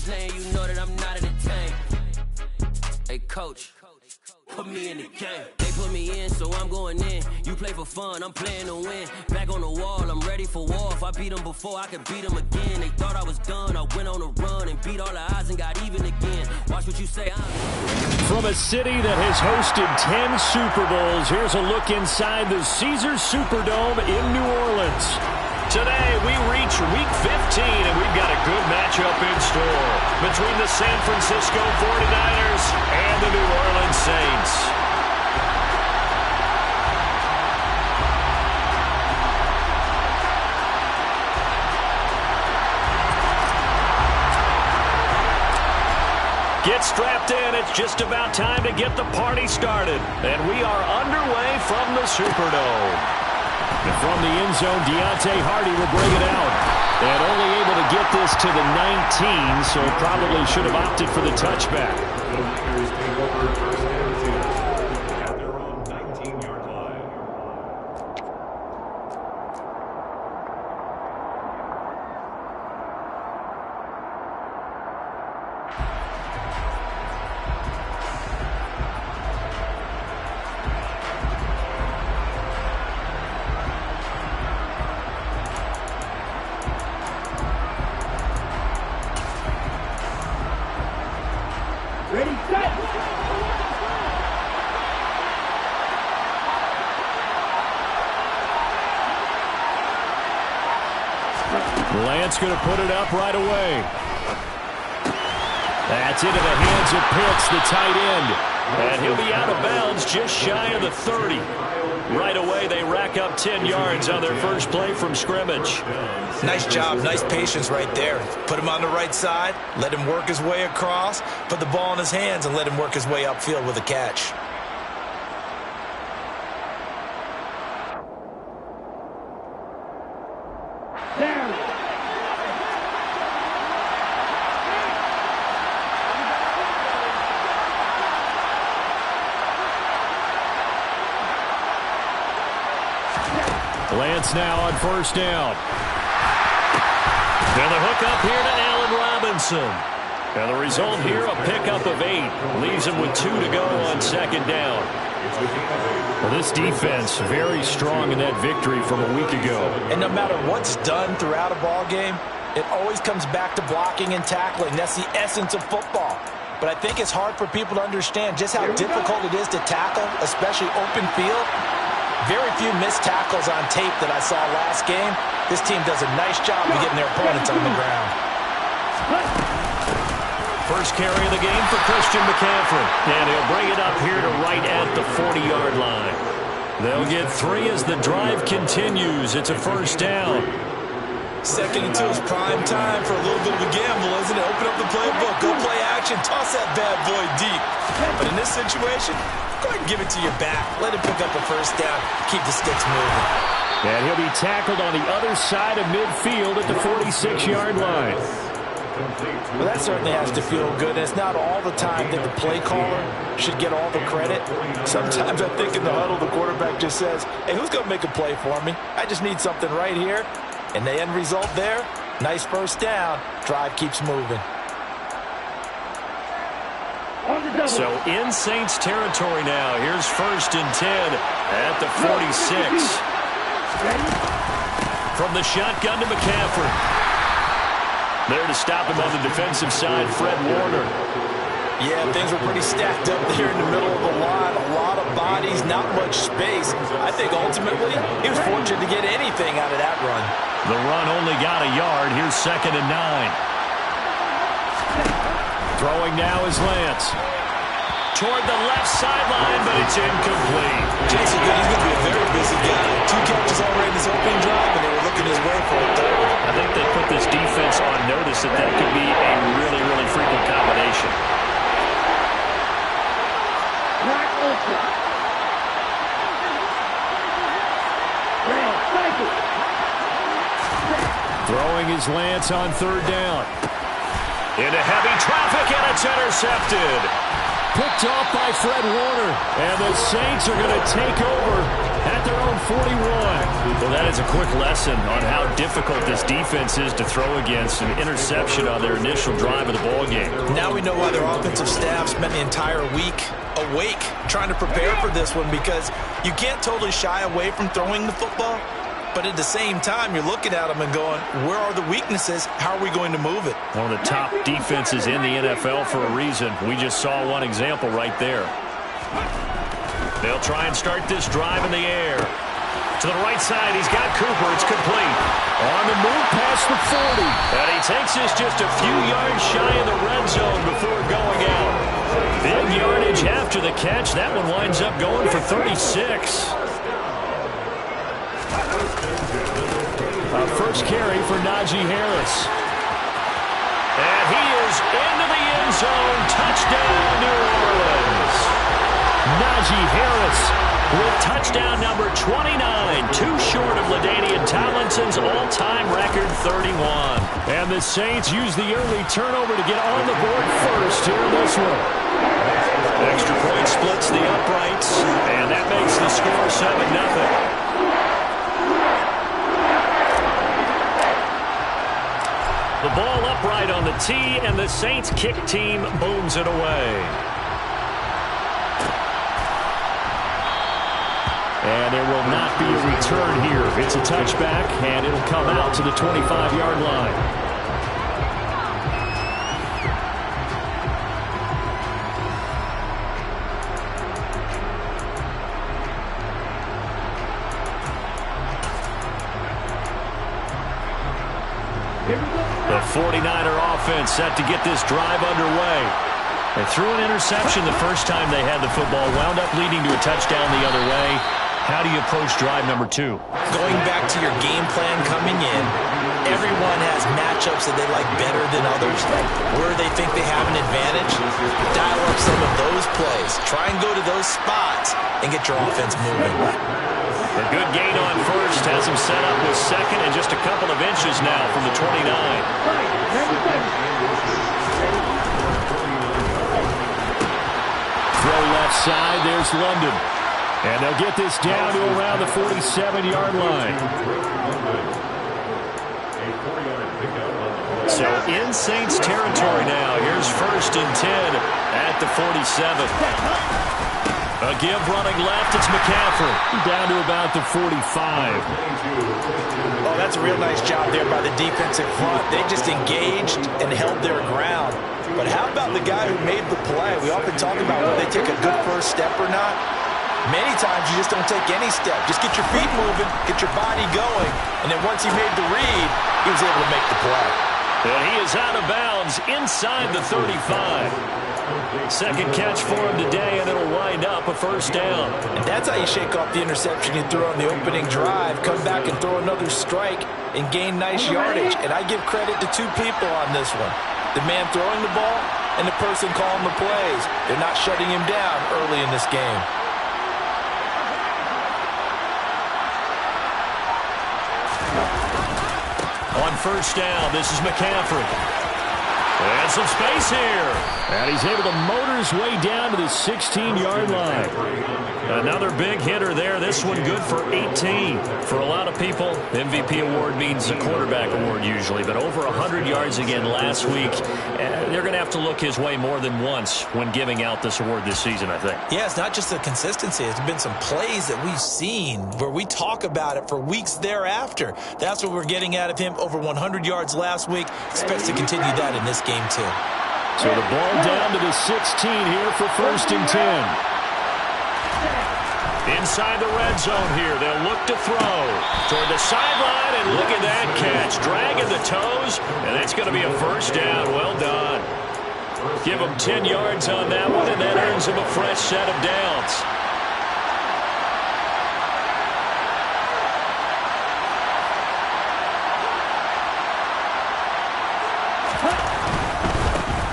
first name, you know that I'm not in the tank. Hey, coach, put me in the game. They put me in, so I'm going in. You play for fun, I'm playing to win. Back on the wall, I'm ready for war. If I beat them before, I could beat them again. They thought I was done, I went on a run and beat all the odds and got even again. Watch what you say, From a city that has hosted 10 Super Bowls, here's a look inside the Caesars Superdome in New Orleans. Today, we reach Week 15, and we've got a good matchup in store between the San Francisco 49ers and the New Orleans Saints. Get strapped in. It's just about time to get the party started. And we are underway from the Superdome. And from the end zone, Deontay Hardy will bring it out. And only able to get this to the 19, so probably should have opted for the touchback. The Niners take over first and 10 at their own 19-yard line. Lance going to put it up right away. That's into the hands of Pitts, the tight end. And he'll be out of bounds just shy of the 30. Right away, they rack up 10 yards on their first play from scrimmage. Nice job, nice patience right there. Put him on the right side, let him work his way across, put the ball in his hands, and let him work his way upfield with a catch. Lance now on first down. And the hook up here to Allen Robinson. And the result here, a pickup of 8. Leaves him with 2 to go on second down. Well, this defense very strong in that victory from a week ago. And no matter what's done throughout a ball game, it always comes back to blocking and tackling. That's the essence of football. But I think it's hard for people to understand just how difficult it is to tackle, especially open field. Very few missed tackles on tape that I saw last game. This team does a nice job of getting their opponents on the ground. First carry of the game for Christian McCaffrey. And he'll bring it up here to right at the 40-yard line. They'll get 3 as the drive continues. It's a first down. Second and 2 is prime time for a little bit of a gamble, isn't it? Open up the playbook, go play action, toss that bad boy deep. But in this situation, go ahead and give it to your back. Let him pick up a first down. Keep the sticks moving. And he'll be tackled on the other side of midfield at the 46-yard line. Well, that certainly has to feel good. And it's not all the time that the play caller should get all the credit. Sometimes I think in the huddle, the quarterback just says, hey, who's going to make a play for me? I just need something right here. And the end result there, nice first down. Drive keeps moving. So in Saints territory now. Here's first and 10 at the 46. From the shotgun to McCaffrey. There to stop him on the defensive side, Fred Warner. Yeah, things were pretty stacked up there in the middle of the line. A lot of bodies, not much space. I think ultimately he was fortunate to get anything out of that run. The run only got a yard. Here's second and 9. Throwing now is Lance. Toward the left sideline, but it's incomplete. Jason Good, he's going to be a very busy guy. 2 catches already in this opening drive, and they were looking his way for a third. I think they put this defense on notice that that could be a really, really frequent combination. Throwing is Lance on third down. Into heavy traffic, and it's intercepted. Picked off by Fred Warner. And the Saints are going to take over at their own 41. Well, that is a quick lesson on how difficult this defense is to throw against. An interception on their initial drive of the ball game. Now we know why their offensive staff spent the entire week awake trying to prepare for this one, because you can't totally shy away from throwing the football, but at the same time, you're looking at them and going, where are the weaknesses? How are we going to move it? One of the top defenses in the NFL for a reason. We just saw one example right there. They'll try and start this drive in the air. To the right side, he's got Cooper. It's complete. On the move past the 40. And he takes this just a few yards shy of the red zone before going out. Big yardage after the catch. That one winds up going for 36. First carry for Najee Harris. And he is into the end zone. Touchdown, New Orleans. Najee Harris with touchdown number 29. Too short of LaDainian Tomlinson's all-time record 31. And the Saints use the early turnover to get on the board first here in this one. Extra point splits the uprights, and that makes the score 7-0. The ball upright on the tee, and the Saints kick team booms it away. And there will not be a return here. It's a touchback, and it'll come out to the 25-yard line. The 49er offense set to get this drive underway. They threw an interception the first time they had the football, wound up leading to a touchdown the other way. How do you approach drive number 2? Going back to your game plan coming in, everyone has matchups that they like better than others. Where they think they have an advantage, dial up some of those plays. Try and go to those spots and get your offense moving. A good gain on first has him set up with second and just a couple of inches now from the 29. Throw left side, there's London. And they'll get this down to around the 47-yard line. So in Saints territory now. Here's 1st and 10 at the 47. A give running left, it's McCaffrey. Down to about the 45. Oh, that's a real nice job there by the defensive front. They just engaged and held their ground. But how about the guy who made the play? We often talk about whether they take a good first step or not. Many times you just don't take any step. Just get your feet moving, get your body going, and then once he made the read, he was able to make the play. And he is out of bounds inside the 35. Second catch for him today, and it'll wind up a first down. And that's how you shake off the interception you threw on the opening drive. Come back and throw another strike and gain nice yardage. And I give credit to two people on this one. The man throwing the ball and the person calling the plays. They're not shutting him down early in this game. On first down, this is McCaffrey. And some space here. And he's able to motor his way down to the 16-yard line. Another big hitter there. This one good for 18. For a lot of people, MVP award means a quarterback award usually. But over 100 yards again last week. They're going to have to look his way more than once when giving out this award this season, I think. Yeah, it's not just the consistency. It's been some plays that we've seen where we talk about it for weeks thereafter. That's what we're getting out of him. Over 100 yards last week. Expects to continue that in this game, too. So the ball down to the 16 here for 1st and 10. Inside the red zone here. They'll look to throw toward the sideline, and look at that catch. Dragging the toes, and that's going to be a first down. Well done. Give him 10 yards on that one, and that earns him a fresh set of downs.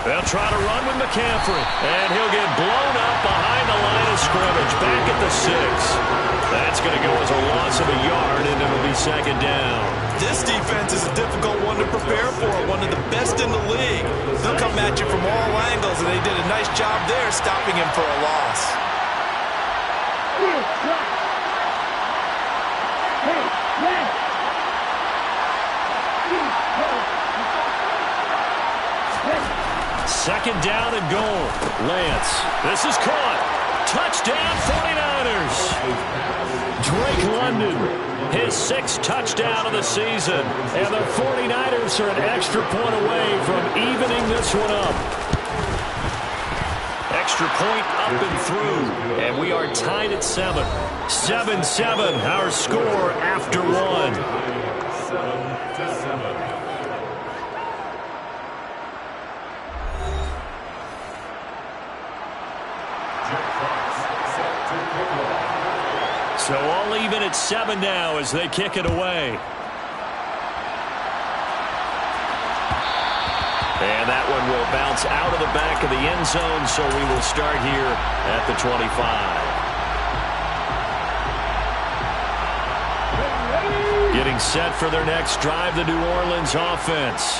They'll try to run with McCaffrey, and he'll get blown up behind the line of scrimmage, back at the 6. That's going to go as a loss of a yard, and it'll be second down. This defense is a difficult one to prepare for, one of the best in the league. They'll come at you from all angles, and they did a nice job there stopping him for a loss. Second down and goal. Lance. This is caught. Touchdown 49ers. Drake London, his 6th touchdown of the season. And the 49ers are an extra point away from evening this one up. Extra point up and through. And we are tied at 7. 7-7, our score after 1. 7-7. So all even at 7 now as they kick it away. And that one will bounce out of the back of the end zone, so we will start here at the 25. Getting set for their next drive, the New Orleans offense.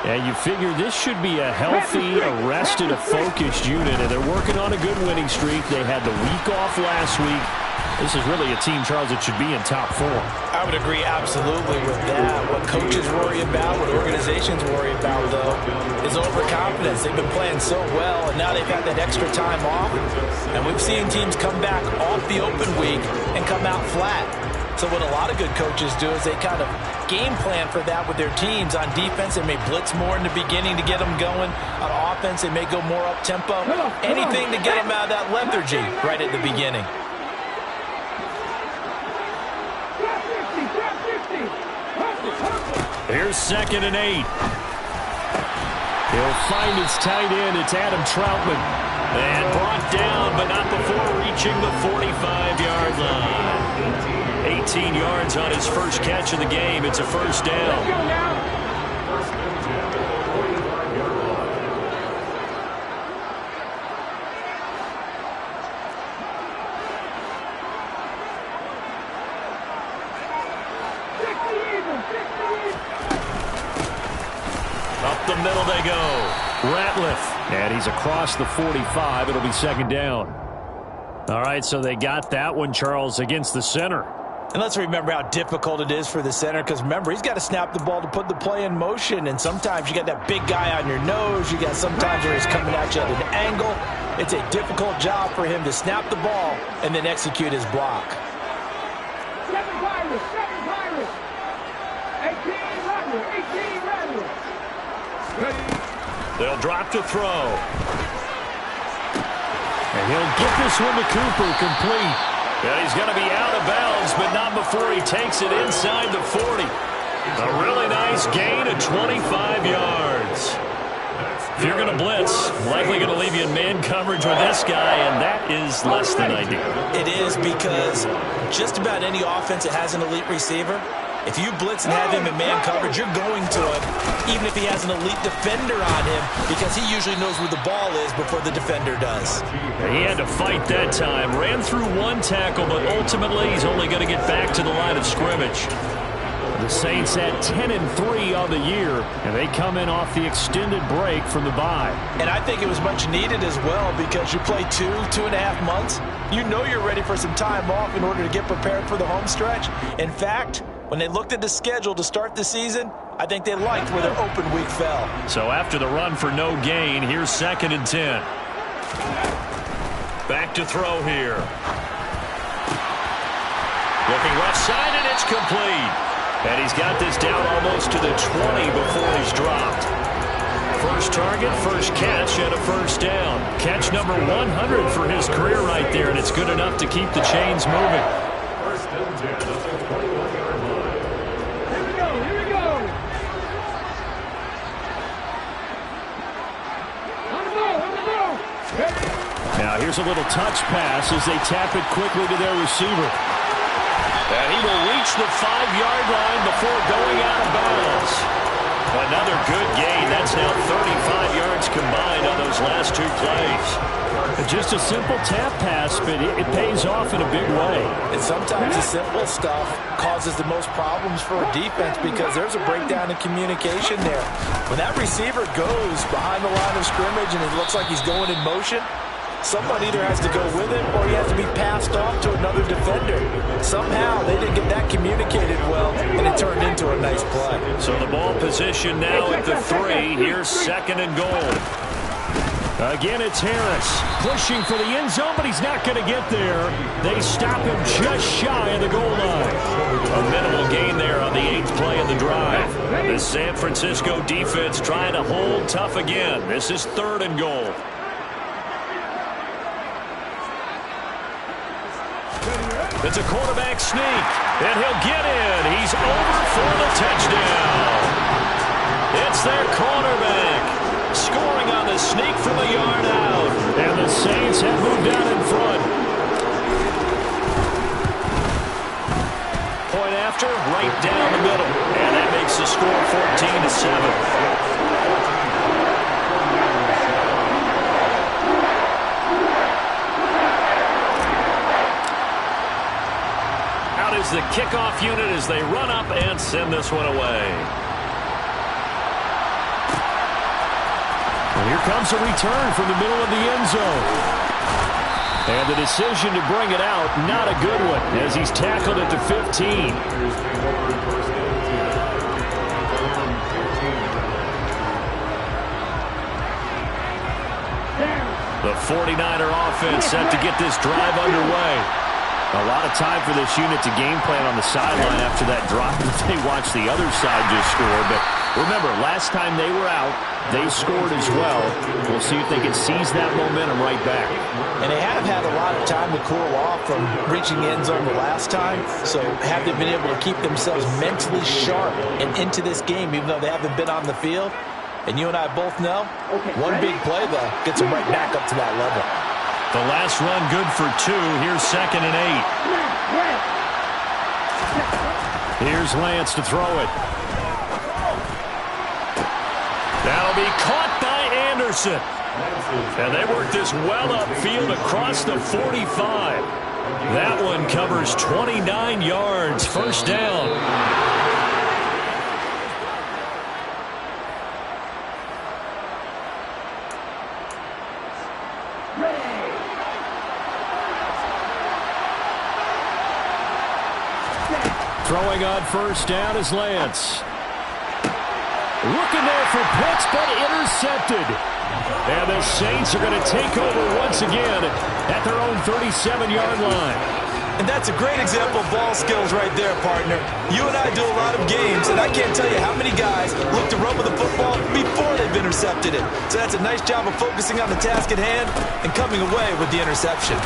And you figure this should be a healthy, arrested, a focused unit, and they're working on a good winning streak. They had the week off last week. This is really a team, Charles, that should be in top 4. I would agree absolutely with that. What coaches worry about, what organizations worry about, though, is overconfidence. They've been playing so well, and now they've had that extra time off. And we've seen teams come back off the open week and come out flat. So what a lot of good coaches do is they kind of game plan for that with their teams. On defense, they may blitz more in the beginning to get them going. On offense, they may go more up-tempo. Anything to get them out of that lethargy right at the beginning. Here's 2nd and 8. He'll find his tight end. It's Adam Troutman. And brought down, but not before reaching the 45-yard line. 18 yards on his first catch of the game. It's a first down. Up the middle they go. Ratliff. And he's across the 45. It'll be 2nd down. All right, so they got that one, Charles, against the center. And let's remember how difficult it is for the center, because remember, he's got to snap the ball to put the play in motion, and sometimes you got that big guy on your nose. You got sometimes where he's coming at you at an angle. It's a difficult job for him to snap the ball and then execute his block. 7 Pirates, 18 Rattlers. They'll drop to throw. And he'll get this one to Cooper, complete. And he's going to be out of bounds, but not before he takes it inside the 40. A really nice gain of 25 yards. If you're going to blitz, likely going to leave you in man coverage with this guy, and that is less than ideal. It is, because just about any offense that has an elite receiver, if you blitz and have him in man coverage, you're going to him, even if he has an elite defender on him, because he usually knows where the ball is before the defender does. He had to fight that time. Ran through one tackle, but ultimately he's only going to get back to the line of scrimmage. The Saints at 10-3 on the year, and they come in off the extended break from the bye. And I think it was much needed as well, because you play 2.5 months. You know you're ready for some time off in order to get prepared for the home stretch. In fact, when they looked at the schedule to start the season, I think they liked where their open week fell. So after the run for no gain, here's 2nd and 10. Back to throw here. Looking left side, and it's complete. And he's got this down almost to the 20 before he's dropped. First target, first catch, and a first down. Catch number 100 for his career right there, and it's good enough to keep the chains moving. First and 10 at the 21-yard line. Here we go. On the ball. Now here's a little touch pass as they tap it quickly to their receiver. And he will reach the 5-yard line before going out of bounds. Another good gain. That's now 35 yards combined on those last 2 plays. Just a simple tap pass, but it pays off in a big way. And sometimes the simple stuff causes the most problems for a defense, because there's a breakdown in communication there. When that receiver goes behind the line of scrimmage and it looks like he's going in motion, Someone either has to go with him or he has to be passed off to another defender. Somehow they didn't get that communicated well, and it turned into a nice play. So the ball position now at the 3. Here's 2nd and goal. Again, it's Harris pushing for the end zone, but he's not going to get there. They stop him just shy of the goal line. A minimal gain there on the 8th play of the drive. The San Francisco defense trying to hold tough again. This is 3rd and goal. It's a quarterback sneak, and he'll get in. He's over for the touchdown. It's their cornerback, scoring on the sneak from a yard out. And the Saints have moved out in front. Point after, right down the middle. And that makes the score 14-7. Is the kickoff unit as they run up and send this one away. And here comes a return from the middle of the end zone. And the decision to bring it out, not a good one, as he's tackled at the 15. The 49er offense set to get this drive underway. A lot of time for this unit to game plan on the sideline after that drive that they watched the other side just score. But remember, last time they were out, they scored as well. We'll see if they can seize that momentum right back. And they have had a lot of time to cool off from reaching the end zone the last time. So have they been able to keep themselves mentally sharp and into this game, even though they haven't been on the field? And you and I both know, one big play, though, gets them right back up to that level. The last run good for 2. Here's 2nd and 8. Here's Lance to throw it. That'll be caught by Anderson. And they work this well upfield across the 45. That one covers 29 yards. First down. Throwing on first down is Lance. Looking there for Pitts, but intercepted. And the Saints are going to take over once again at their own 37-yard line. And that's a great example of ball skills right there, partner. You and I do a lot of games, and I can't tell you how many guys look to run with the football before they've intercepted it. So that's a nice job of focusing on the task at hand and coming away with the interception.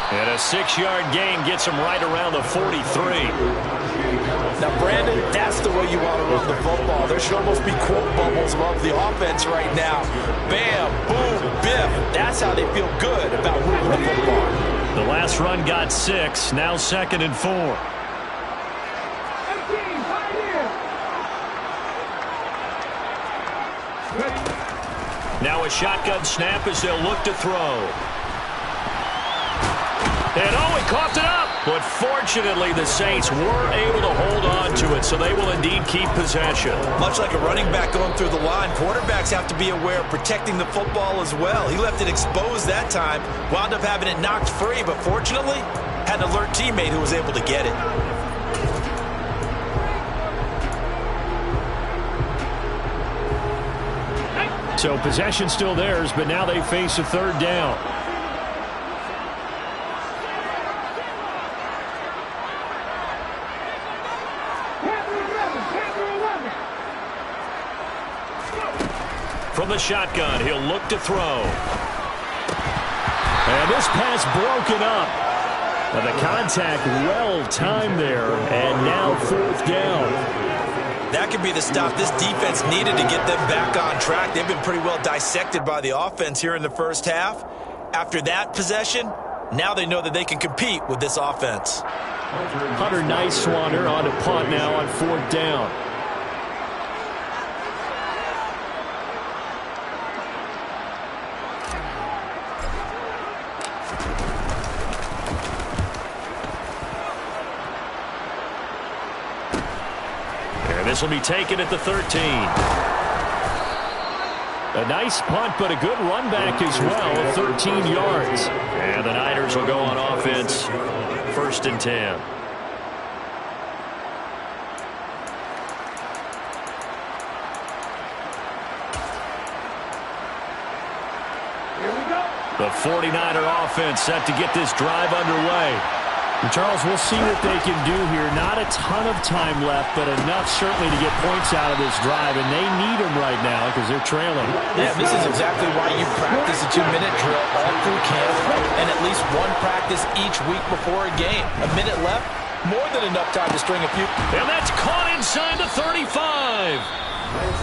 And a 6-yard gain gets him right around the 43. Now, Brandon, that's the way you want to run the football. There should almost be quote bubbles above the offense right now. Bam, boom, biff. That's how they feel good about moving the football. The last run got 6. Now 2nd and 4. Now a shotgun snap as they'll look to throw. And he coughed it up. But fortunately, the Saints were able to hold on to it, so they will indeed keep possession. Much like a running back going through the line, quarterbacks have to be aware of protecting the football as well. He left it exposed that time, wound up having it knocked free, but fortunately, had an alert teammate who was able to get it. So possession still theirs, but now they face a 3rd down. From the shotgun, he'll look to throw. And this pass broken up. And the contact well-timed there, and now 4th down. That could be the stop this defense needed to get them back on track. They've been pretty well dissected by the offense here in the first half. After that possession, now they know that they can compete with this offense. Hunter Nighswander on a punt now on 4th down. This will be taken at the 13. A nice punt, but a good run back as well, 13 yards. And the Niners will go on offense, 1st and 10. The 49er offense set to get this drive underway. And Charles, we'll see what they can do here. Not a ton of time left, but enough certainly to get points out of this drive, and they need them right now because they're trailing. Yeah, this is exactly why you practice a 2-minute drill all through camp and at least one practice each week before a game. A minute left, more than enough time to string a few. And that's caught inside the 35.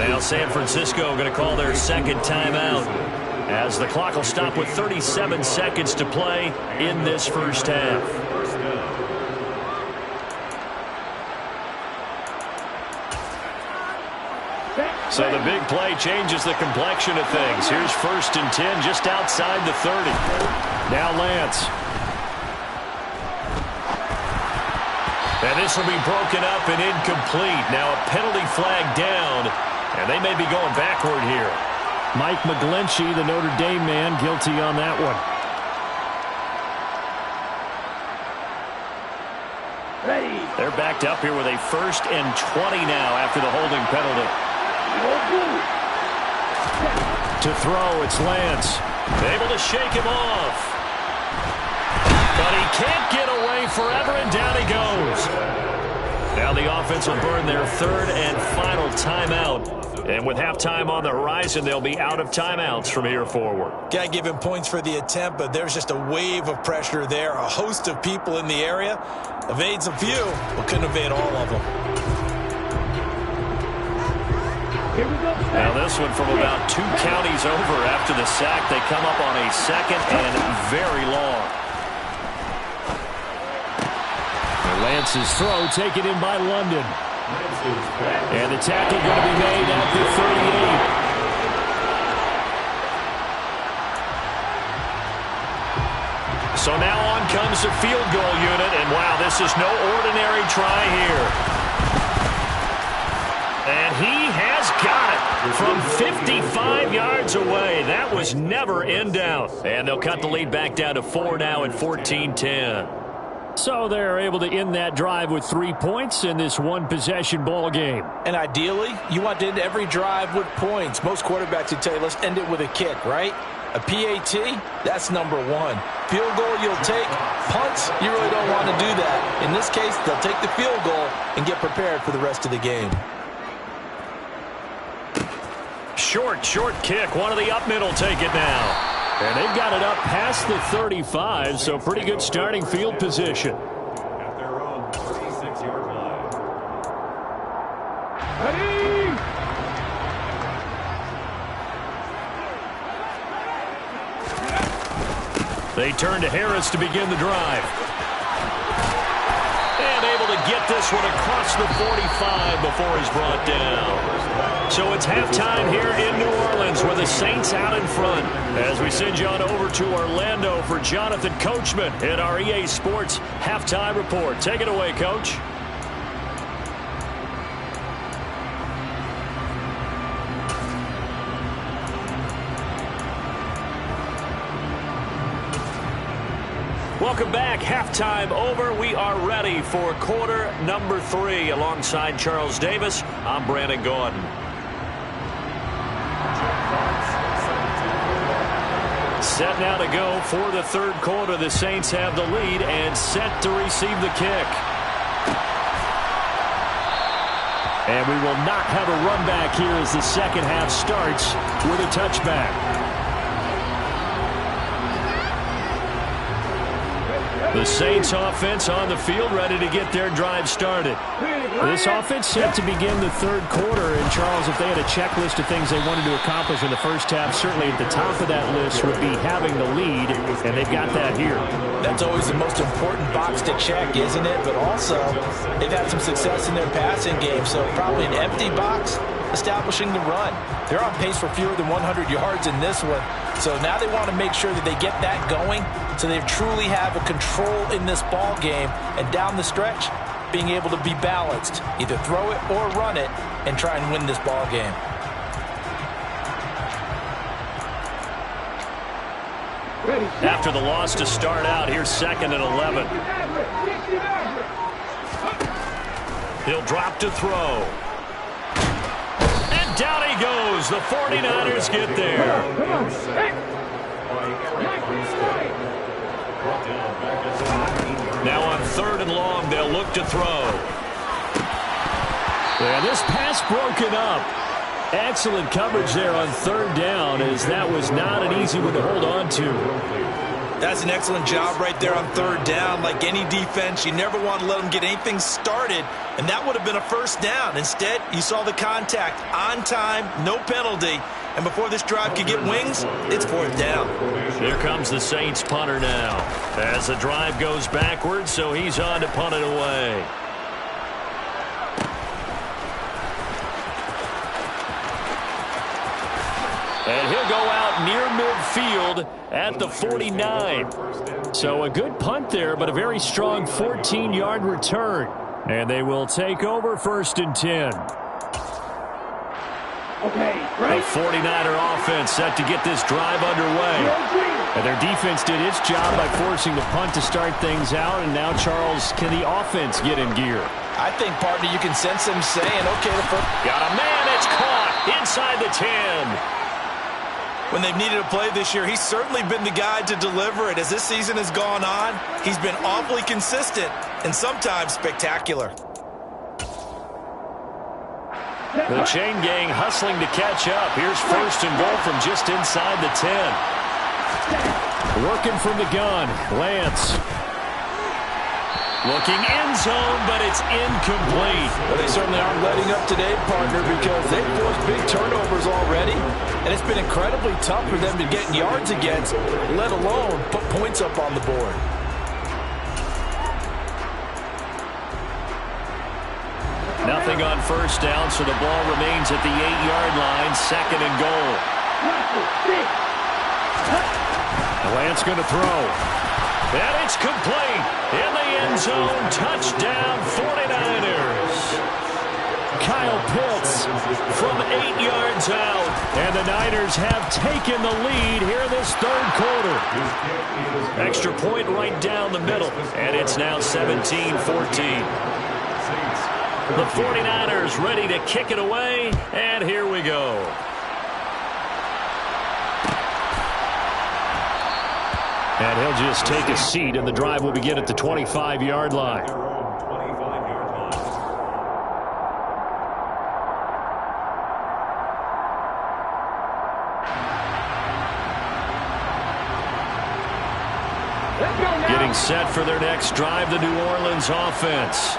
Now San Francisco going to call their 2nd timeout, as the clock will stop with 37 seconds to play in this first half. So the big play changes the complexion of things. Here's 1st and 10 just outside the 30. Now Lance. And this will be broken up and incomplete. Now a penalty flag down, and they may be going backward here. Mike McGlinchey, the Notre Dame man, guilty on that one. Ready. They're backed up here with a 1st and 20 now after the holding penalty. To throw, it's Lance. Able to shake him off. But he can't get away forever, and down he goes. Now the offense will burn their 3rd and final timeout. And with halftime on the horizon, they'll be out of timeouts from here forward. Can't give him points for the attempt, but there's just a wave of pressure there. A host of people in the area. Evades a few, but couldn't evade all of them. Here we go. Now this one from about 2 counties over after the sack. They come up on a 2nd and very long. Lance's throw taken in by London. And the tackle going to be made at the 38. So now on comes the field goal unit, and wow, this is no ordinary try here. And he has got it from 55 yards away. That was never in doubt. And they'll cut the lead back down to 4 now at 14-10. So they're able to end that drive with 3 points in this one-possession ball game. And ideally, you want to end every drive with points. Most quarterbacks would tell you, let's end it with a kick, right? A PAT, that's number 1. Field goal you'll take. Punts, you really don't want to do that. In this case, they'll take the field goal and get prepared for the rest of the game. Short kick. One of the up middle take it now. And they've got it up past the 35, so pretty good starting field position. At their own 36-yard line. Ready. They turn to Harris to begin the drive. And able to get this one across the 45 before he's brought down. So it's halftime here in New Orleans with the Saints out in front. As we send you on over to Orlando for Jonathan Coachman in our EA Sports Halftime Report. Take it away, Coach. Welcome back. Halftime over. We are ready for quarter number 3. Alongside Charles Davis, I'm Brandon Gordon. Set now to go for the 3rd quarter. The Saints have the lead and set to receive the kick. And we will not have a run back here as the second half starts with a touchback. The Saints offense on the field ready to get their drive started. This offense set to begin the 3rd quarter. And, Charles, if they had a checklist of things they wanted to accomplish in the first half, certainly at the top of that list would be having the lead, and they've got that here. That's always the most important box to check, isn't it? But also, they've had some success in their passing game, so probably an empty box establishing the run. They're on pace for fewer than 100 yards in this one. So now they want to make sure that they get that going so they truly have a control in this ball game. And down the stretch, being able to be balanced. Either throw it or run it and try and win this ball game. After the loss to start out, here's 2nd and 11. He'll drop to throw. And down he goes. The 49ers get there. Now on 3rd and long, they'll look to throw. And this pass broken up. Excellent coverage there on 3rd down, as that was not an easy one to hold on to. That's an excellent job right there on 3rd down. Like any defense, you never want to let them get anything started, and that would have been a 1st down. Instead, you saw the contact on time, no penalty, and before this drive could get wings, it's 4th down. Here comes the Saints punter now, as the drive goes backwards, so he's on to punt it away. And he'll go out near midfield at the 49. So a good punt there, but a very strong 14-yard return. And they will take over 1st and 10. The 49er offense set to get this drive underway. And their defense did its job by forcing the punt to start things out. And now, Charles, can the offense get in gear? I think, partner, you can sense them saying, okay, got a man, it's caught inside the 10. When they've needed a play this year, he's certainly been the guy to deliver it. As this season has gone on, he's been awfully consistent and sometimes spectacular. The chain gang hustling to catch up. Here's 1st and goal from just inside the 10. Working from the gun, Lance. Looking end zone, but it's incomplete. Well, they certainly aren't letting up today, partner, because they've forced big turnovers already, and it's been incredibly tough for them to get yards against, let alone put points up on the board. Nothing on 1st down, so the ball remains at the 8-yard line, 2nd and goal. Lance going to throw. And it's complete. In the end zone, touchdown 49ers. Kyle Pitts from 8 yards out. And the Niners have taken the lead here in this 3rd quarter. Extra point right down the middle. And it's now 17-14. The 49ers ready to kick it away. And here we go. And he'll just take a seat, and the drive will begin at the 25-yard line. Getting set for their next drive, the New Orleans offense.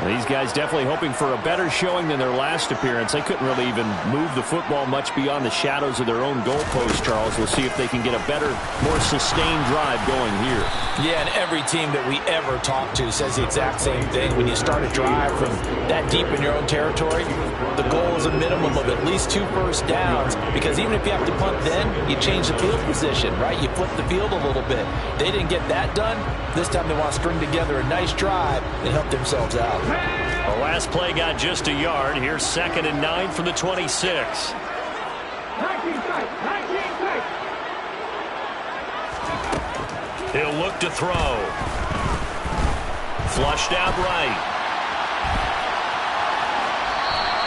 These guys definitely hoping for a better showing than their last appearance. They couldn't really even move the football much beyond the shadows of their own goalpost, Charles. We'll see if they can get a better, more sustained drive going here. Yeah, and every team that we ever talk to says the exact same thing. When you start a drive from that deep in your own territory, the goal is a minimum of at least 2 first downs, because even if you have to punt then, you change the field position, right? You flip the field a little bit. They didn't get that done. This time they want to string together a nice drive and help themselves out. The last play got just a yard. Here's 2nd and 9 from the 26. He'll look to throw. Flushed out right.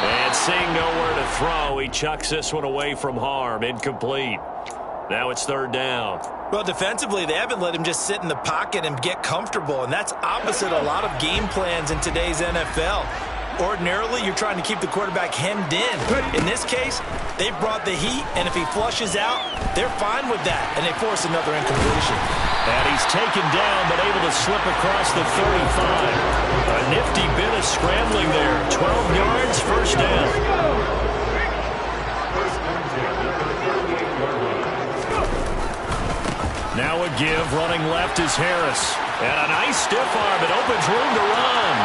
And seeing nowhere to throw, he chucks this one away from harm. Incomplete. Now it's 3rd down. Well, defensively, they haven't let him just sit in the pocket and get comfortable, and that's opposite a lot of game plans in today's NFL. Ordinarily, you're trying to keep the quarterback hemmed in. In this case, they've brought the heat, and if he flushes out, they're fine with that, and they force another incompletion. And he's taken down, but able to slip across the 35. A nifty bit of scrambling there. 12 yards, 1st down. Now a give, running left is Harris. And a nice stiff arm. It opens room to run.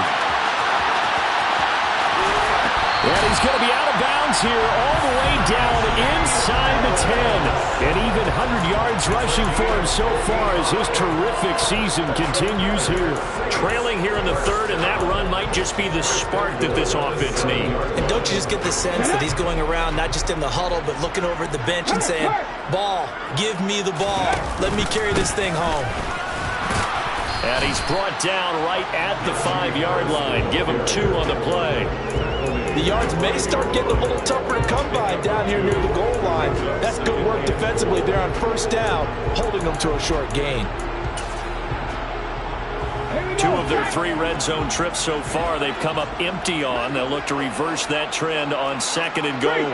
And he's going to be out of bounds here all the way down inside the 10. And even 100 yards rushing for him so far as his terrific season continues here. Trailing here in the third, and that run might just be the spark that this offense needs. And don't you just get the sense that he's going around, not just in the huddle, but looking over at the bench and saying, ball, give me the ball. Let me carry this thing home. And he's brought down right at the 5-yard line. Give him 2 on the play. The yards may start getting a little tougher to come by down here near the goal line. That's good work defensively there on first down, holding them to a short gain. 2 of their 3 red zone trips so far they've come up empty on. They'll look to reverse that trend on 2nd and goal.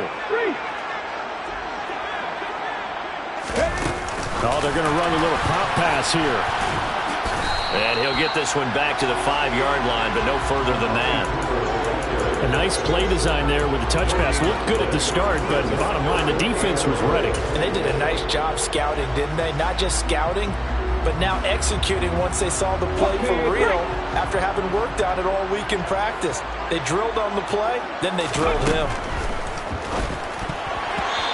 Oh, they're going to run a little pop pass here. And he'll get this one back to the 5-yard line, but no further than that. A nice play design there with the touch pass. Looked good at the start, but bottom line, the defense was ready. And they did a nice job scouting, didn't they? Not just scouting, but now executing once they saw the play for real after having worked on it all week in practice. They drilled on the play, then they drilled him.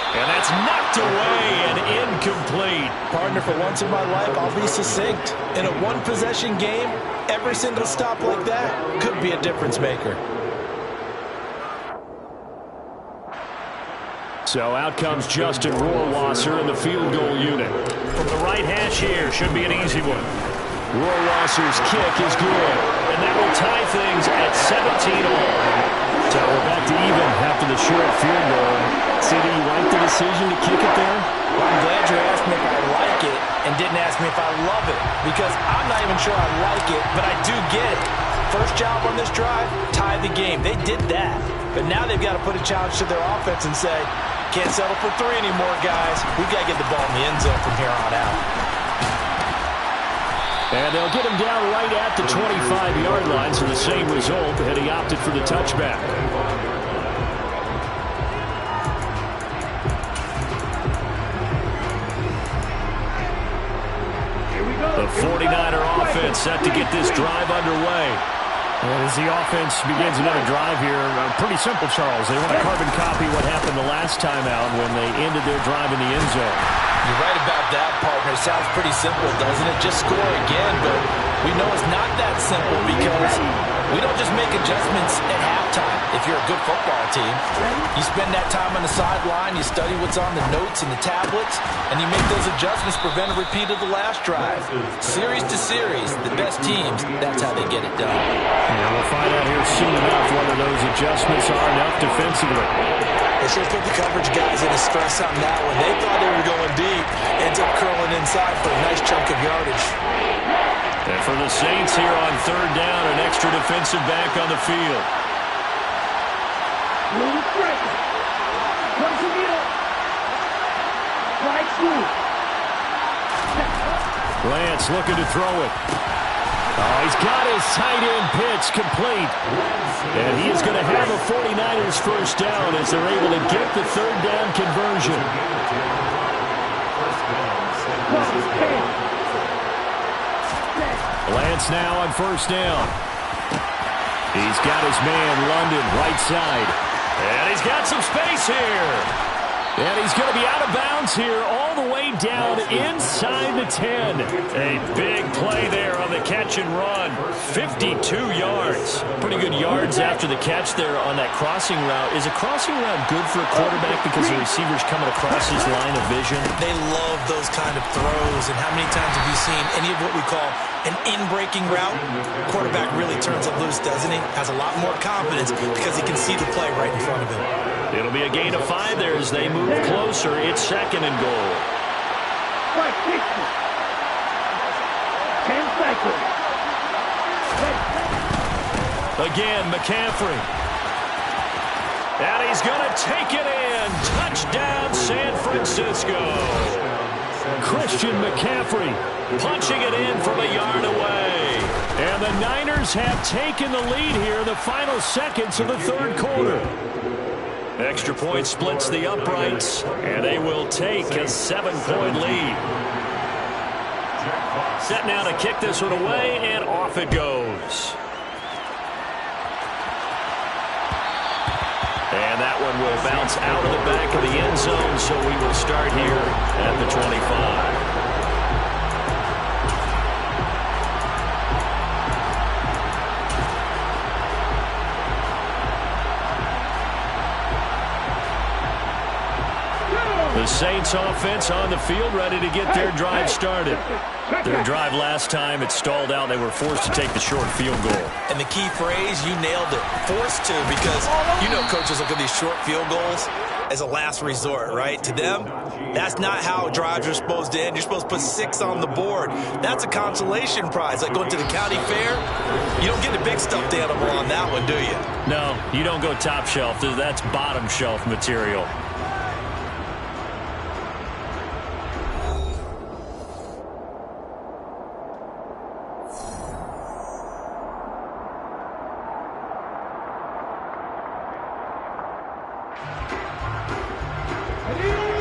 And that's knocked away and incomplete. Partner, for once in my life, I'll be succinct. In a one-possession game, every single stop like that could be a difference maker. So out comes Justin Rohrwasser in the field goal unit. From the right hash here, should be an easy one. Rohrwasser's kick is good, and that will tie things at 17 all. So we're back to even after the short field goal. CD, you like the decision to kick it there? Well, I'm glad you asked me if I like it and didn't ask me if I love it, because I'm not even sure I like it, but I do get it. First job on this drive, tie the game. They did that. But now they've got to put a challenge to their offense and say, can't settle for 3 anymore, guys. We've got to get the ball in the end zone from here on out. And they'll get him down right at the 25-yard line, so the same result, and he opted for the touchback. The 49er offense set to get this drive underway. And as the offense begins another drive here, pretty simple, Charles. They want to carbon copy what happened the last time out when they ended their drive in the end zone. You're right about that, partner. It sounds pretty simple, doesn't it? Just score again, but we know it's not that simple because we don't just make adjustments at halftime. If you're a good football team, you spend that time on the sideline, you study what's on the notes and the tablets, and you make those adjustments, prevent a repeat of the last drive. Series to series, the best teams, that's how they get it done. And we'll find out here soon enough whether those adjustments are enough defensively. They sure put the coverage guys in a stress on that one. They thought they were going deep, ends up curling inside for a nice chunk of yardage. And for the Saints here on 3rd down, an extra defensive back on the field. Lance looking to throw it. Oh, he's got his tight end pitch complete. And he is going to have a 49ers first down as they're able to get the 3rd down conversion. Lance now on first down. He's got his man, London, right side. And he's got some space here. And he's going to be out of bounds here all the way down inside the 10. A big play there on the catch and run. 52 yards. Pretty good yards after the catch there on that crossing route. Is a crossing route good for a quarterback because the receiver's coming across his line of vision? They love those kind of throws. And how many times have you seen any of what we call an in-breaking route? Quarterback really turns it loose, doesn't he? Has a lot more confidence because he can see the play right in front of him. It'll be a gain of 5 there as they move closer. It's 2nd and goal. 10 seconds. Again, McCaffrey. And he's going to take it in. Touchdown, San Francisco. Christian McCaffrey punching it in from a yard away. And the Niners have taken the lead here in the final seconds of the 3rd quarter. Extra point splits the uprights, and they will take a 7-point lead. Set now to kick this one away, and off it goes. And that one will bounce out of the back of the end zone, so we will start here at the 25. The Saints offense on the field, ready to get their drive started. Their drive last time, it stalled out. They were forced to take the short field goal. And the key phrase, you nailed it, forced to, because you know coaches look at these short field goals as a last resort, right? To them, that's not how drives are supposed to end. You're supposed to put 6 on the board. That's a consolation prize, like going to the county fair. You don't get the big stuffed animal on that one, do you? No, you don't go top shelf. That's bottom shelf material.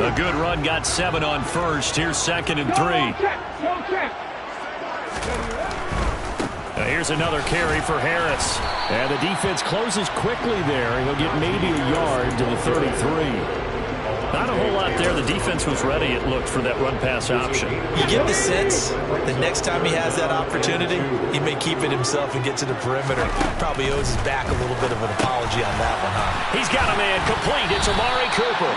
A good run, got 7 on first. Here's 2nd and 3. Now here's another carry for Harris. And the defense closes quickly there. He'll get maybe a yard to the 33. Not a whole lot there. The defense was ready, it looked, for that run-pass option. You get the sense that next time he has that opportunity, he may keep it himself and get to the perimeter. Probably owes his back a little bit of an apology on that one, huh? He's got a man complete. It's Amari Cooper.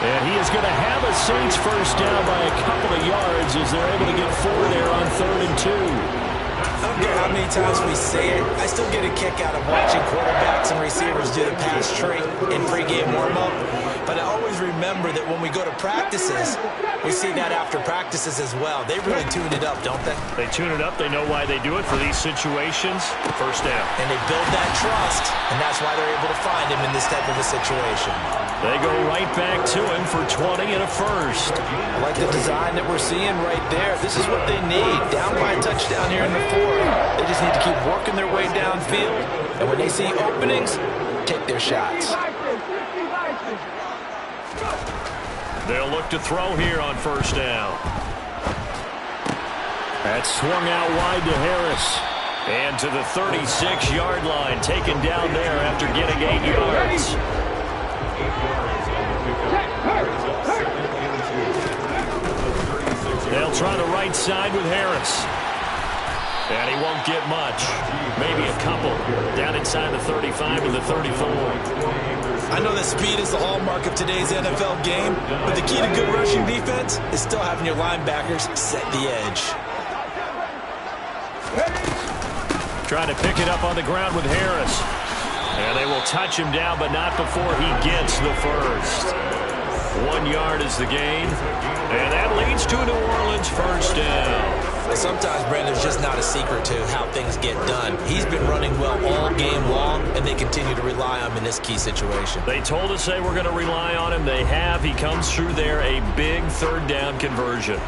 And he is going to have a Saints first down by a couple of yards as they're able to get 4 there on 3rd and 2. I don't care how many times we say it, I still get a kick out of watching quarterbacks and receivers do the pass trait in pregame warm-up. But I always remember that when we go to practices, we see that after practices as well. They really tune it up, don't they? They tune it up. They know why they do it for these situations. First down. And they build that trust, and that's why they're able to find him in this type of a situation. They go right back to him for 20 and a first. I like the design that we're seeing right there. This is what they need. Down by a touchdown here in the 4th. They just need to keep working their way downfield. And when they see openings, take their shots. They'll look to throw here on first down. That's swung out wide to Harris. And to the 36-yard line, taken down there after getting 8 yards. They'll try the right side with Harris. And he won't get much. Maybe a couple. Down inside the 35 and the 34. I know that speed is the hallmark of today's NFL game, but the key to good rushing defense is still having your linebackers set the edge. Trying to pick it up on the ground with Harris. And they will touch him down, but not before he gets the first. 1 yard is the gain. And that leads to a New Orleans first down. Sometimes, Brandon, there's just not a secret to how things get done. He's been running well all game long, and they continue to rely on him in this key situation. They told us they were going to rely on him. They have. He comes through there, a big 3rd down conversion.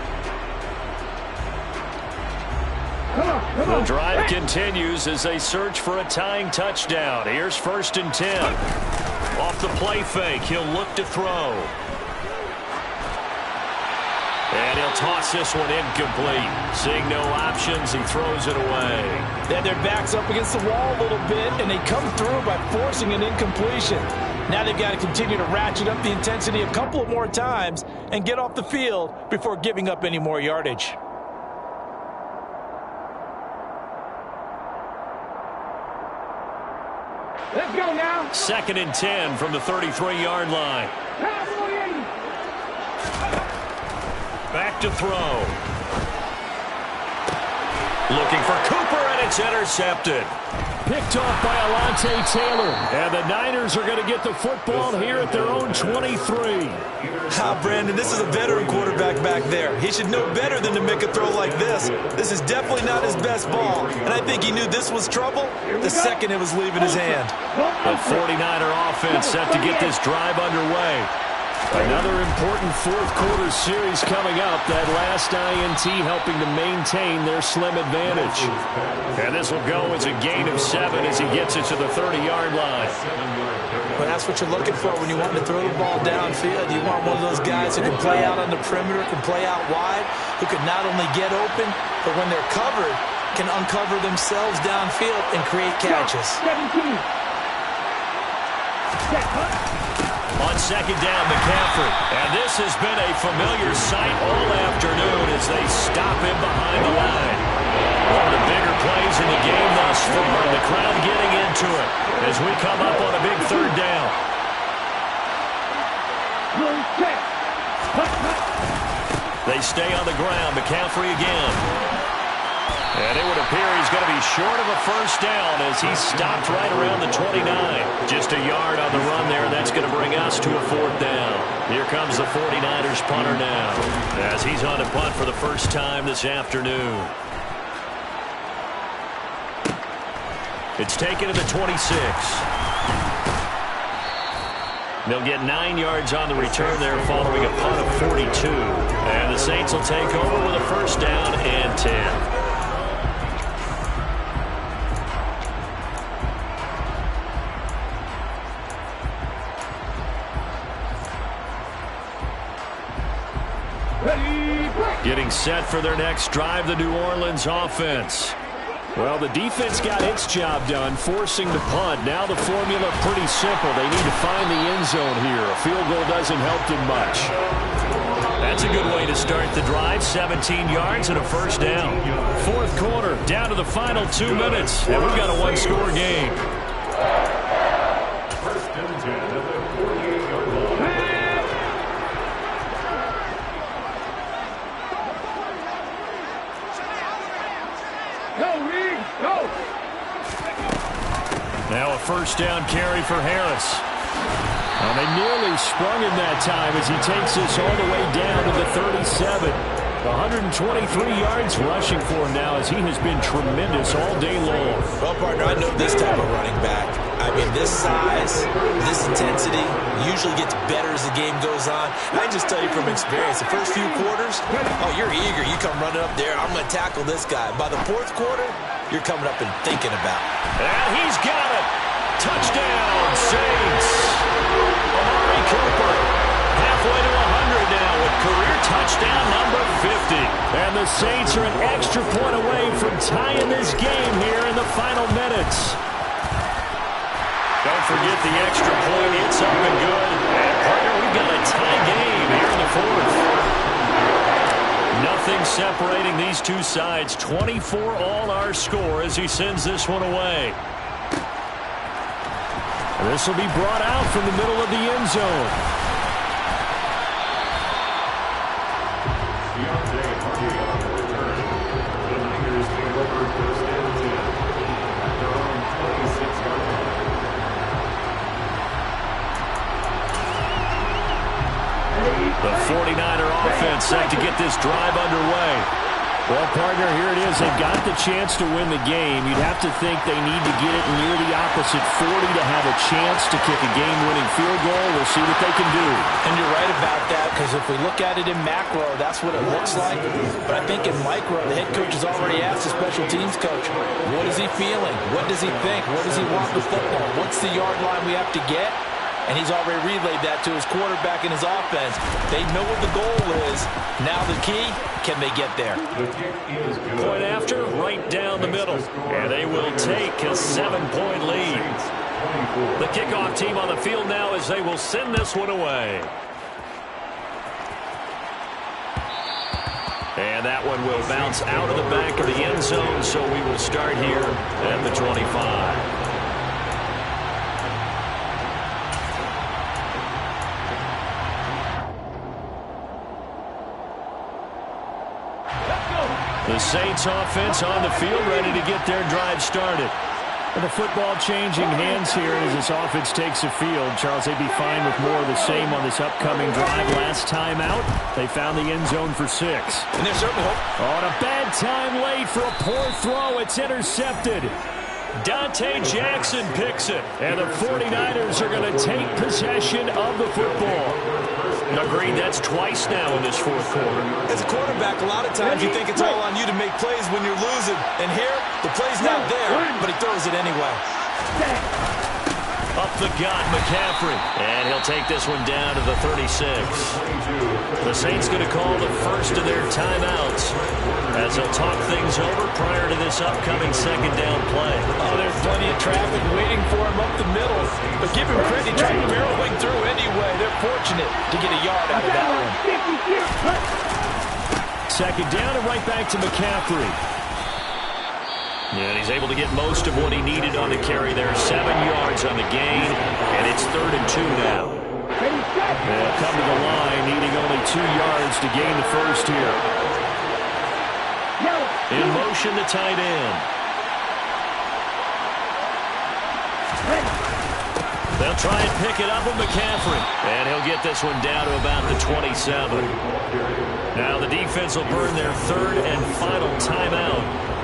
The drive continues as they search for a tying touchdown. Here's 1st and 10. Off the play fake, he'll look to throw. And he'll toss this one incomplete. Seeing no options, he throws it away. Then their back's up against the wall a little bit, and they come through by forcing an incompletion. Now they've got to continue to ratchet up the intensity a couple of more times and get off the field before giving up any more yardage. Let's go now. 2nd and 10 from the 33-yard line. Back to throw. Looking for Cooper, and it's intercepted. Picked off by Alontae Taylor. And the Niners are going to get the football here at their own 23. Brandon, this is a veteran quarterback back there. He should know better than to make a throw like this. This is definitely not his best ball, and I think he knew this was trouble the second it was leaving his hand. The 49er offense set to get this drive underway. Another important 4th quarter series coming up. That last INT helping to maintain their slim advantage. And this will go as a gain of 7 as he gets it to the 30-yard line. Well, that's what you're looking for when you want to throw the ball downfield. You want one of those guys who can play out on the perimeter, can play out wide, who can not only get open, but when they're covered, can uncover themselves downfield and create catches. 17. On 2nd down, McCaffrey. And this This has been a familiar sight all afternoon as they stop him behind the line. One of the bigger plays in the game thus far, and the crowd getting into it as we come up on a big third down. They stay on the ground. McCaffrey again. And it would appear he's going to be short of a first down as he stopped right around the 29. Just a yard on the run there. That's going to bring us to a fourth down. Here comes the 49ers punter now as he's on to punt for the first time this afternoon. It's taken to the 26. They'll get 9 yards on the return there following a punt of 42. And the Saints will take over with a first down and 10. Getting set for their next drive, the New Orleans offense. Well, the defense got its job done, forcing the punt. Now the formula pretty simple. They need to find the end zone here. A field goal doesn't help them much. That's a good way to start the drive. 17 yards and a first down. Fourth quarter, down to the final 2 minutes, and we've got a one-score game. First and 10 at the 48-yard line. Now a first down carry for Harris. And they nearly sprung him that time as he takes this all the way down to the 37. 123 yards rushing for him now as he has been tremendous all day long. Well, partner, I know this type of running back. I mean, this size, this intensity usually gets better as the game goes on. I can just tell you from experience, the first few quarters, oh, you're eager. You come running up there, I'm going to tackle this guy. By the fourth quarter, you're coming up and thinking about it. And he's got it. Touchdown, Saints. Amari Cooper halfway to 100 now with career touchdown number 50. And the Saints are an extra point away from tying this game here in the final minutes. Don't forget the extra point. It's up and good. And partner, we've got a tie game here in the fourth. Nothing separating these two sides. 24 all our score as he sends this one away. This will be brought out from the middle of the end zone. Deontay Hardy on the return. The Niners take over first and 10 at their own 26-yard line. The 49er offense set to get this drive underway. Well, partner, here it is. They've got the chance to win the game. You'd have to think they need to get it near the opposite 40 to have a chance to kick a game-winning field goal. We'll see what they can do. And you're right about that, because if we look at it in macro, that's what it looks like. But I think in micro, the head coach has already asked the special teams coach, what is he feeling? What does he think? What does he want the football? What's the yard line we have to get? And he's already relayed that to his quarterback and his offense. They know what the goal is. Now the key, can they get there? The kick is good. Point after, right down the middle. And they will take a 7-point lead. The kickoff team on the field now as they will send this one away. And that one will bounce out of the back of the end zone, so we will start here at the 25. The Saints offense on the field ready to get their drive started. And the football changing hands here as this offense takes the field. Charles, they'd be fine with more of the same on this upcoming drive. Last time out, they found the end zone for 6. And there's certainly hope. On a bad time late for a poor throw. It's intercepted. Dante Jackson picks it. And the 49ers are going to take possession of the football. Agreed, that's twice now in this fourth quarter. As a quarterback, a lot of times you think it's all on you to make plays when you're losing. And here, the play's not there, but he throws it anyway. Up the gut, McCaffrey. And he'll take this one down to the 36. The Saints going to call the first of their timeouts as they'll talk things over prior to this upcoming second down play. Oh, there's plenty of traffic waiting for him up the middle. But give him credit, trying to barreling through anyway. They're fortunate to get a yard out of that one. second down and right back to McCaffrey. And he's able to get most of what he needed on the carry there. 7 yards on the gain, and it's 3rd and 2 now. They'll come to the line, needing only 2 yards to gain the first here. In motion, the tight end. They'll try and pick it up with McCaffrey. And he'll get this one down to about the 27. Now the defense will burn their 3rd and final timeout,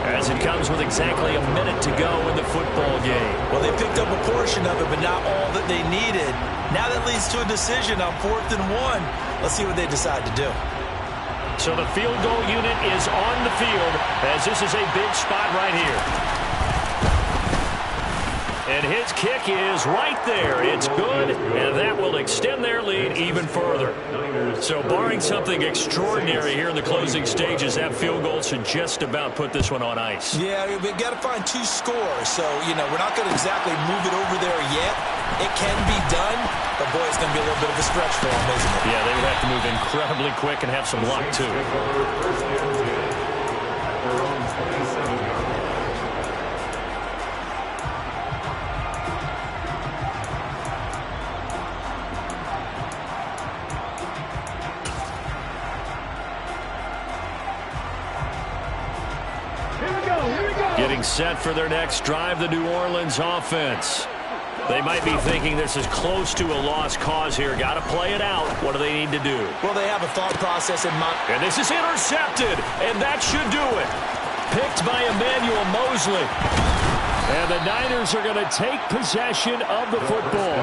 as it comes with exactly a minute to go in the football game. Well, they picked up a portion of it, but not all that they needed. Now that leads to a decision on 4th and 1. Let's see what they decide to do. So the field goal unit is on the field, as this is a big spot right here. And his kick is right there. It's good, and that will extend their lead even further. So barring something extraordinary here in the closing stages, that field goal should just about put this one on ice. Yeah, we've got to find 2 scores. So, we're not going to exactly move it over there yet. It can be done, but, boy, it's going to be a little bit of a stretch for them, isn't it? Yeah, they would have to move incredibly quick and have some luck, too. Getting set for their next drive, the New Orleans offense. They might be thinking this is close to a lost cause here. Got to play it out. What do they need to do? Well, they have a thought process in mind. And this is intercepted, and that should do it. Picked by Emmanuel Mosley. And the Niners are going to take possession of the football.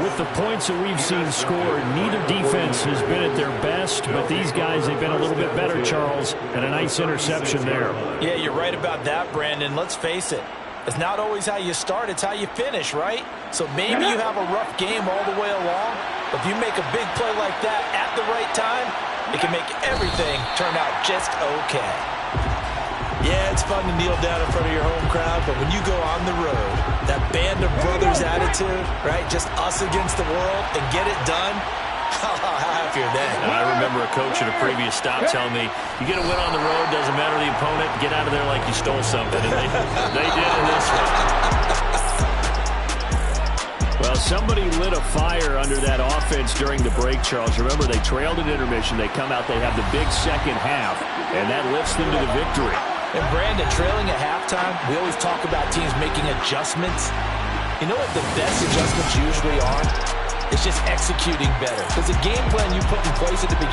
With the points that we've seen scored, neither defense has been at their best, but these guys, they've been a little bit better, Charles, and a nice interception there. Yeah, you're right about that, Brandon. Let's face it. It's not always how you start, it's how you finish, right? So maybe you have a rough game all the way along, but if you make a big play like that at the right time, it can make everything turn out just okay. Yeah, it's fun to kneel down in front of your home crowd, but when you go on the road, that band of brothers attitude, right, just us against the world, and get it done, how happy are they? I remember a coach at a previous stop telling me, you get a win on the road, doesn't matter the opponent, get out of there like you stole something, and they did in this one. Well, somebody lit a fire under that offense during the break, Charles. Remember, they trailed at intermission. They come out, they have the big second half, and that lifts them to the victory. And Brandon, trailing at halftime, we always talk about teams making adjustments. You know what the best adjustments usually are? It's just executing better. Because the game plan you put in place at the beginning